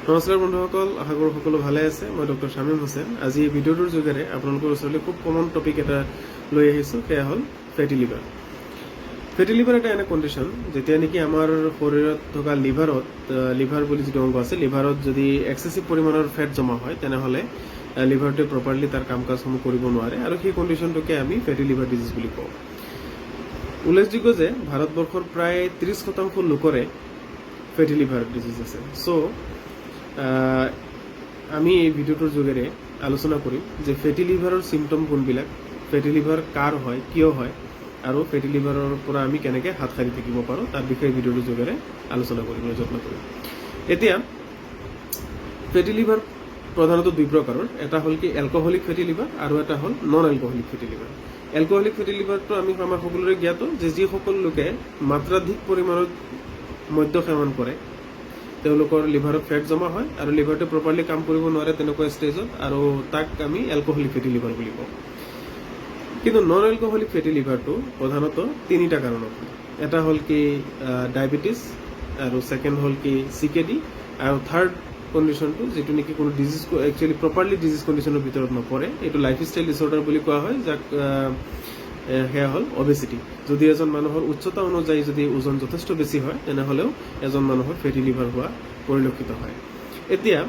নমস্কাৰ বন্ধুসকল, আশা কৰোঁ সকলো ভালে আছে। মই ডক্টৰ শামীম হোসেন। আজি এই ভিডিঅ'টোৰ যোগেৰে আপোনালোকৰ ওচৰলৈ খুব কমন টপিক এটা লৈ আহিছোঁ, সেয়া হ'ল ফেটি লিভাৰ। ফেটি লিভাৰ এটা এনে কণ্ডিশ্যন যেতিয়া নেকি আমাৰ শৰীৰত থকা লিভাৰ বুলি যিটো অংগ আছে, লিভাৰত যদি এক্সেচিভ পৰিমাণৰ ফেট জমা হয় তেনেহ'লে লিভাৰটোৱে প্ৰপাৰলি তাৰ কাম কাজসমূহ কৰিব নোৱাৰে আৰু সেই কণ্ডিশ্যনটোকে আমি ফেটি লিভাৰ ডিজিজ বুলি কওঁ। উল্লেখযোগ্য যে ভাৰতবৰ্ষৰ প্ৰায় 30% লোকৰে ফেটি লিভাৰ ডিজিজ আছে। আমি এই ভিডিঅ'টোৰ যোগেৰে আলোচনা কৰিম যে ফেটি লিভাৰৰ চিমটম কোনবিলাক, ফেটি লিভাৰ কাৰ হয়, কিয় হয় আৰু ফেটি লিভাৰৰ পৰা আমি কেনেকৈ হাত সাৰি থাকিব পাৰোঁ তাৰ বিষয়ে ভিডিঅ'টোৰ যোগেৰে আলোচনা কৰিবলৈ যত্ন কৰিম। এতিয়া ফেটি লিভাৰ প্ৰধানতঃ দুই প্ৰকাৰৰ, এটা হ'ল কি এলকহলিক ফেটি লিভাৰ আৰু এটা হ'ল নন এলকহলিক ফেটি লিভাৰ। এলকহলিক ফেটি লিভাৰটো আমাৰ সকলোৰে জ্ঞাত যে যিসকল লোকে মাত্ৰাধিক পৰিমাণত মদ্য সেৱন কৰে তেওঁলোকৰ লিভাৰত ফেট জমা হয় আৰু লিভাৰটো প্ৰপাৰলি কাম কৰিব নোৱাৰে তেনেকুৱা ষ্টেজত, আৰু তাক আমি এলকহলিক ফেটি লিভাৰ বুলি কওঁ। কিন্তু নন এলকহলিক ফেটি লিভাৰটো প্ৰধানতঃ তিনিটা কাৰণত হয়। এটা হ'ল কি ডায়েবেটিছ, আৰু ছেকেণ্ড হ'ল কি CKD, আৰু থাৰ্ড কণ্ডিশ্যনটো যিটো নেকি কোনো ডিজিজ একচুৱেলি প্ৰপাৰলি ডিজিজ কণ্ডিশ্যনৰ ভিতৰত নপৰে, এইটো লাইফষ্টাইল ডিছঅৰ্ডাৰ বুলি কোৱা হয়, যাক সেয়া হ'ল অবেচিটি। যদি এজন মানুহৰ উচ্চতা অনুযায়ী যদি ওজন যথেষ্ট বেছি হয় তেনেহ'লেও এজন মানুহৰ ফেটি লিভাৰ হোৱা পৰিলক্ষিত হয়। এতিয়া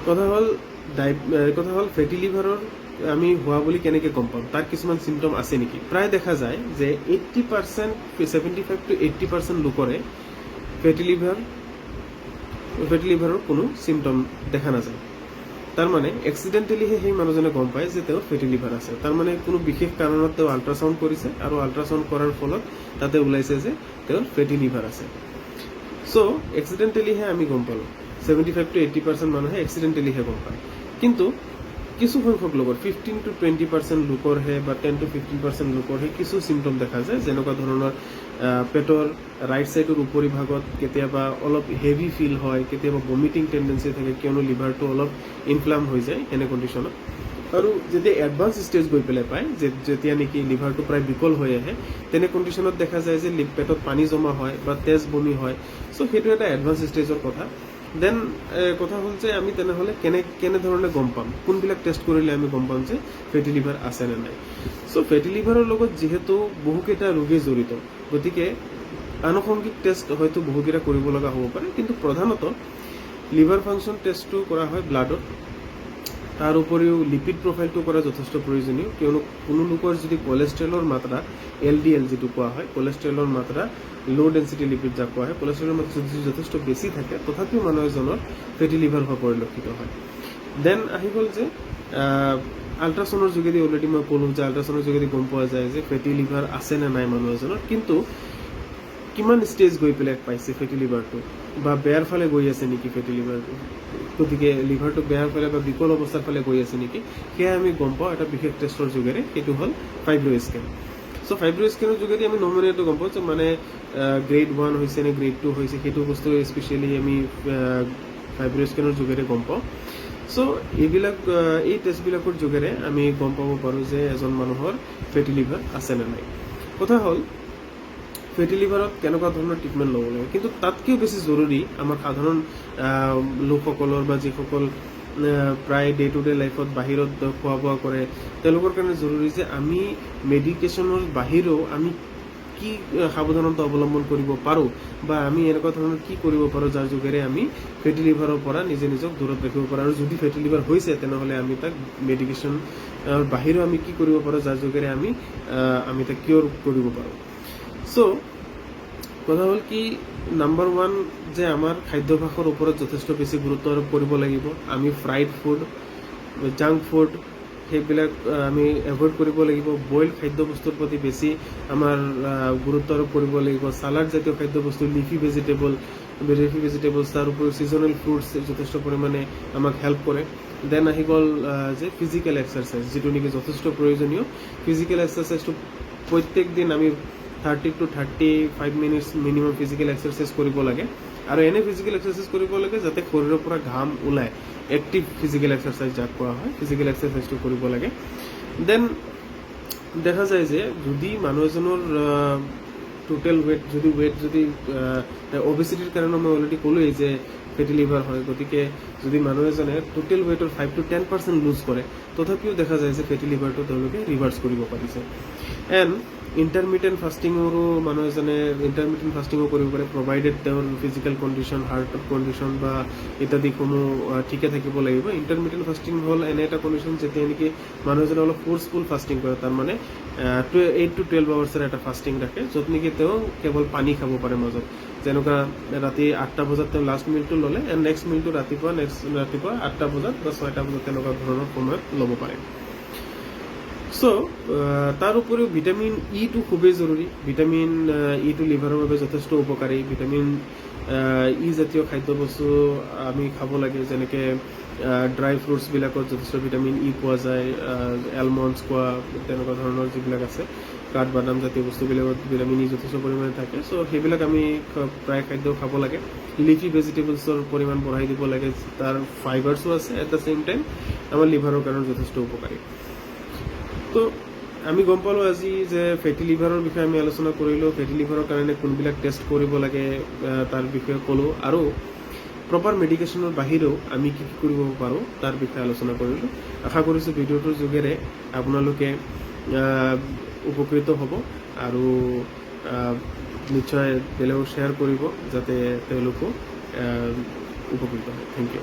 কথা হ'ল ফেটি লিভাৰৰ আমি হোৱা বুলি কেনেকৈ গম পাম, তাৰ কিছুমান চিমটম আছে নেকি। প্ৰায় দেখা যায় যে 75 to 80% লোকৰে ফেটি লিভাৰৰ কোনো চিমটম দেখা নাযায়। তাৰমানে এক্সিডেণ্টেলিহে সেই মানুহজনে গম পায় যে তেওঁৰ ফেটি লিভাৰ আছে। তাৰমানে কোনো বিশেষ কাৰণত তেওঁ আল্ট্ৰাচাউণ্ড কৰিছে আৰু আল্ট্ৰাচাউণ্ড কৰাৰ ফলত তাতে ওলাইছে যে তেওঁৰ ফেটি লিভাৰ আছে। এক্সিডেণ্টেলিহে আমি গম পালোঁ। 75 to 80% মানুহে এক্সিডেণ্টেলিহে গম পায়। কিন্তু কিছু সংখ্যক লোকৰ 15 to 20% লোকৰহে বা 10 to 15% লোকৰহে কিছু চিমটম দেখা যায়, যেনেকুৱা ধৰণৰ পেটৰ ৰাইট ছাইডৰ উপৰি ভাগত কেতিয়াবা অলপ হেভি ফিল হয়, কেতিয়াবা ভমিটিং টেণ্ডেঞ্চি থাকে কিয়নো লিভাৰটো অলপ ইনফ্লাম হৈ যায় এনে কণ্ডিশ্যনত। আৰু যেতিয়া এডভান্স ষ্টেজ গৈ পেলাই পায়, যেতিয়া নেকি লিভাৰটো প্ৰায় বিকল হৈ আহে, তেনে কণ্ডিশ্যনত দেখা যায় যে পেটত পানী জমা হয় বা তেজ বমি হয়। সেইটো এটা এডভান্স ষ্টেজৰ কথা। দেন কথা হ'ল যে আমি তেনেহ'লে কেনেধৰণে গম পাম, কোনবিলাক টেষ্ট কৰিলে আমি গম পাম যে ফেটি লিভাৰ আছে নে নাই। ফেটি লিভাৰৰ লগত যিহেতু বহুকেইটা ৰোগী জড়িত, গতিকে আনুষংগিক টেষ্ট হয়তো বহুকেইটা কৰিব লগা হ'ব পাৰে, কিন্তু প্ৰধানতঃ লিভাৰ ফাংচন টেষ্টটো কৰা হয় ব্লাডত। তাৰ উপৰিও লিপিড প্ৰফাইলটো কৰা যথেষ্ট প্ৰয়োজনীয়, কিয়নো কোনো লোকৰ যদি কলেষ্ট্ৰলৰ মাত্ৰা LDL যিটো কোৱা হয়, কলেষ্ট্ৰলৰ মাত্ৰা ল' ডেঞ্চিটি লিপিড যাক কোৱা হয়, কলেষ্ট্ৰলৰ মাত্ৰা যদি যথেষ্ট বেছি থাকে তথাপিও মানুহ এজনৰ ফেটি লিভাৰ হোৱা পৰিলক্ষিত হয়। দেন আহি গ'ল যে আল্ট্ৰাচাউণ্ডৰ যোগেদি অলৰেডি মই ক'লোঁ যে আল্ট্ৰাচাউণ্ডৰ যোগেদি গম পোৱা যায় যে ফেটি লিভাৰ আছে নে নাই মানুহ এজনৰ, কিন্তু কিমান ষ্টেজ গৈ পেলাই পাইছে ফেটি লিভাৰটো, বা বেয়াৰ ফালে গৈ আছে নেকি ফেটি লিভাৰটো, গতিকে লিভাৰটো বেয়াৰ ফালে বা বিকল অৱস্থাৰ ফালে গৈ আছে নেকি, সেয়া আমি গম পাওঁ এটা বিশেষ টেষ্টৰ যোগেৰে, সেইটো হ'ল ফাইব্ৰো স্কেন। ফাইব্ৰো স্কেনৰ যোগেদি আমি নমুনীয়াটো গম পাওঁ যে মানে গ্ৰেড 1 হৈছে নে গ্ৰেড 2 হৈছে, সেইটো বস্তু স্পেচিয়েলি আমি ফাইব্ৰো স্কেনৰ যোগেৰে গম পাওঁ। এই টেষ্টবিলাকৰ যোগেৰে আমি গম পাব পাৰোঁ যে এজন মানুহৰ ফেটি লিভাৰ আছে নে নাই। কথা হ'ল ফেটি লিভাৰত কেনেকুৱা ধৰণৰ ট্ৰিটমেণ্ট ল'ব লাগে, কিন্তু তাতকৈও বেছি জৰুৰী আমাৰ সাধাৰণ লোকসকলৰ বা যিসকল প্ৰায় ডে টু ডে লাইফত বাহিৰত খোৱা বোৱা কৰে তেওঁলোকৰ কাৰণে জৰুৰী যে আমি মেডিকেশ্যনৰ বাহিৰেও আমি কি সাৱধানতা অৱলম্বন কৰিব পাৰোঁ, বা আমি এনেকুৱা ধৰণৰ কি কৰিব পাৰোঁ যাৰ যোগেৰে আমি ফেটি লিভাৰৰ পৰা নিজক দূৰত ৰাখিব পাৰোঁ, আৰু যদি ফেটি লিভাৰ হৈছে তেনেহ'লে আমি তাক মেডিকেশ্যনৰ বাহিৰেও আমি কি কৰিব পাৰোঁ যাৰ যোগেৰে আমি তাক কিয়ৰ কৰিব পাৰোঁ। কথা হ'ল কি নাম্বাৰ 1 যে আমাৰ খাদ্যাভ্যাসৰ ওপৰত যথেষ্ট বেছি গুৰুত্ব আৰোপ কৰিব লাগিব। আমি ফ্ৰাইড ফুড, জাংক ফুড সেইবিলাক আমি এভইড কৰিব লাগিব। বইল খাদ্যবস্তুৰ প্ৰতি বেছি আমাৰ গুৰুত্ব আৰোপ কৰিব লাগিব। চালাড জাতীয় খাদ্যবস্তু, লিফি ভেজিটেবলছ, তাৰ উপৰিও ছিজনেল ফ্ৰুটছ যথেষ্ট পৰিমাণে আমাক হেল্প কৰে। দেন আহি গ'ল যে ফিজিকেল এক্সাৰচাইজ, যিটো নেকি যথেষ্ট প্ৰয়োজনীয়। ফিজিকেল এক্সাৰচাইজটো প্ৰত্যেক দিন আমি 30 to 35 minutes minimum physical exercise কৰিব লাগে, আৰু এনে ফিজিকেল এক্সাৰচাইজ কৰিব লাগে যাতে শৰীৰৰ পৰা ঘাম ওলায়, এক্টিভ ফিজিকেল এক্সাৰচাইজ যাক কোৱা হয়, ফিজিকেল এক্সাৰচাইজটো কৰিব লাগে। দেন দেখা যায় যে যদি মানুহ এজনৰ টোটেল ৱেইট যদি অবেচিটিৰ কাৰণে মই অলৰেডি ক'লোৱেই যে ফেটি লিভাৰ হয়। গতিকে যদি মানুহ এজনে টোটেল ৱেইটৰ 5 to 10% লুজ কৰে, তথাপিও দেখা যায় যে ফেটি লিভাৰটো তেওঁলোকে ৰিভাৰ্চ কৰিব পাৰিছে। এণ্ড ইণ্টাৰমিডিয়েণ্ট ফাষ্টিঙৰো মানুহ এজনে ইণ্টাৰমিডিয়েণ্ট ফাষ্টিঙো কৰিব পাৰে, প্ৰভাইডেড তেওঁৰ ফিজিকেল কণ্ডিশ্যন, হাৰ্টৰ কণ্ডিশ্যন বা ইত্যাদিসমূহ ঠিকে থাকিব লাগিব। ইণ্টাৰমিডিয়েণ্ট ফাষ্টিং হ'ল এনে এটা কণ্ডিশ্যন যেতিয়া নেকি মানুহ এজনে অলপ ফ'ৰ্চফুল ফাষ্টিং কৰে, তাৰমানে 8 to 12 আৱাৰ্ছৰ এটা ফাষ্টিং ৰাখে, য'ত নেকি তেওঁ কেৱল পানী খাব পাৰে মাজত। যেনেকুৱা ৰাতি 8টা বজাত তেওঁ লাষ্ট মিলটো ল'লে, এণ্ড নেক্সট মিলটো ৰাতিপুৱা 8টা বজাত বা 6টা বজাত তেনেকুৱা ধৰণৰ সময়ত ল'ব পাৰে। চ' তাৰ উপৰিও ভিটামিন ইটো খুবেই জৰুৰী। ভিটামিন ইটো লিভাৰৰ বাবে যথেষ্ট উপকাৰী। ভিটামিন ই জাতীয় খাদ্যবস্তু আমি খাব লাগে, যেনেকৈ ড্ৰাই ফ্ৰুটছবিলাকত যথেষ্ট ভিটামিন ই পোৱা যায়, এলমণ্ডছ খোৱা, তেনেকুৱা ধৰণৰ যিবিলাক আছে কাঠবাদাম জাতীয় বস্তুবিলাকত ভিটামিন ই যথেষ্ট পৰিমাণে থাকে। চ' সেইবিলাক আমি প্ৰায় খাদ্য খাব লাগে। লিফি ভেজিটেবলছৰ পৰিমাণ বঢ়াই দিব লাগে, তাৰ ফাইবাৰ্ছো আছে, এট দ্য ছেইম টাইম আমাৰ লিভাৰৰ কাৰণে যথেষ্ট উপকাৰী। তো আমি গম পালোঁ আজি যে ফেটি লিভাৰৰ বিষয়ে আমি আলোচনা কৰিলোঁ। ফেটি লিভাৰৰ কাৰণে কোনবিলাক টেষ্ট কৰিব লাগে তাৰ বিষয়ে ক'লোঁ, আৰু প্ৰপাৰ মেডিকেশ্যনৰ বাহিৰেও আমি কি কি কৰিব পাৰোঁ তাৰ বিষয়ে আলোচনা কৰিলোঁ। আশা কৰিছোঁ ভিডিঅ'টোৰ যোগেৰে আপোনালোকে উপকৃত হ'ব আৰু নিশ্চয় বেলেগক শ্বেয়াৰ কৰিব যাতে তেওঁলোকো উপকৃত হয়। Thank U.